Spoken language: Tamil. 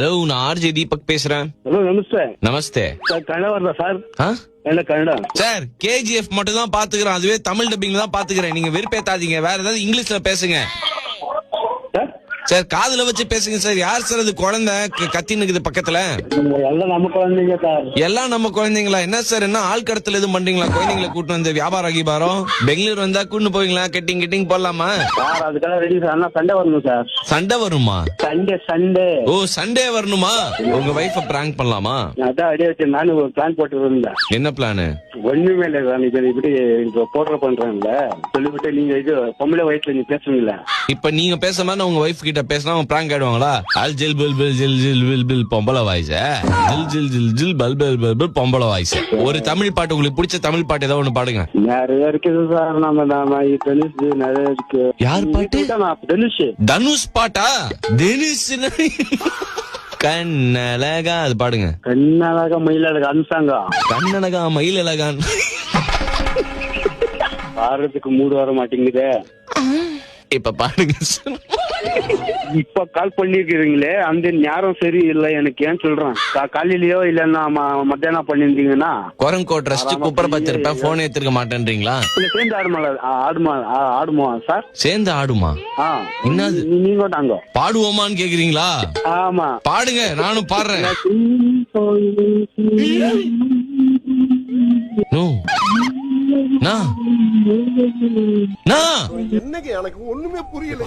ஹலோ, நான் ஆர்ஜே தீபக் பேசுறேன். ஹலோ, நமஸ்தே. நமஸ்தே சார் கன்னடா வருதா சார்? ஆ? என்ன கன்னடா? சார், கேஜிஎஃப் மட்டும் தான் பாத்துக்கிறேன். அதுவே தமிழ் டப்பிங்ல தான் பாத்துக்கிறேன். நீங்க வெறுப்பேத்தாதீங்க. வேற ஏதாவது இங்கிலீஷ்ல பேசுங்க சார் சார். காதுல வச்சு பேசுங்க சார். யார் சார் அது குழந்தை கத்தின்னு இருக்குது பக்கத்துல? எல்லாம் நம்ம குழந்தைங்க சார். எல்லாம் நம்ம குழந்தைங்களா? என்ன சார், என்ன ஆள் கடத்தல் எதுவும் பண்றீங்களா? குழந்தைங்களை கூட்டு வந்து வியாபாரம் கீபாரம் பெங்களூர் வந்தா கூட்டு போவீங்களா? கெட்டிங் போடலாமா சார்? அதுக்கெல்லாம் ரெடி சார். ஆனா சண்டே வரணும் சார். சண்டை வருமா? சண்டே. ஓ, சண்டே வரணுமா? உங்க வைஃப பிராங்க் பண்ணலாமா? அதான் ஐடியா வச்சு நானும் ஒரு பிளான் போட்டு இருந்தேன். என்ன பிளானு? ஒண்ணுமே இல்லை சார். இது இப்படி இப்போ போடுற பண்றேன்ல சொல்லிவிட்டு நீங்க இது பொம்பளை வயசுல நீங்க பேசுவீங்களா? இப்ப நீங்க பேச மாதிரி உங்க வைஃப் கிட்ட பேசினா அவங்க பிராங்க் ஆயிடுவாங்களா? அல் ஜில் பில் பில் ஜில் ஜில் பில் பில் பொம்பளை வாய்ஸ், ஜில் ஜில் ஜில் ஜில் பல் பல் பல் பல் பொம்பளை வாய்ஸ். ஒரு தமிழ் பாட்டு, உங்களுக்கு பிடிச்ச தமிழ் பாட்டு ஏதாவது ஒண்ணு பாடுங்க. நிறைய இருக்குது சார். நம்ம தனுஷ் நிறைய இருக்கு. யார் பாட்டு? தனுஷ். தனுஷ் பாட்டா? தனுஷ் கண்ணழகா, அது பாடுங்க. கண்ணழகா மயிலழகா அனுசாங்க. கண்ணழகா மயிலழகான் பாடுறதுக்கு மூடு வர மாட்டேங்குதே. இப்ப பாடுங்க. இப்ப கால் பண்ணிருக்கீங்களே, அந்த நேரம் சரி இல்ல எனக்கு. ஏன் சொல்றேன், காலையிலயோ இல்லன்னா மத்தியானம் பண்ணிருந்தீங்கன்னா குரங்கோட் ரசிச்சு குப்பரை பத்திருப்பேன். போன் எடுத்துக்க மாட்டேன்றீங்களா? இல்ல சேர்ந்து ஆடுமா சார்? சேர்ந்து ஆடுமா? என்னது நீங்க தாங்க பாடுவோமான்னு கேக்குறீங்களா? ஆமா பாடுங்க, நானும் பாடுறேன். என்னங்க எனக்கு ஒண்ணுமே புரியல.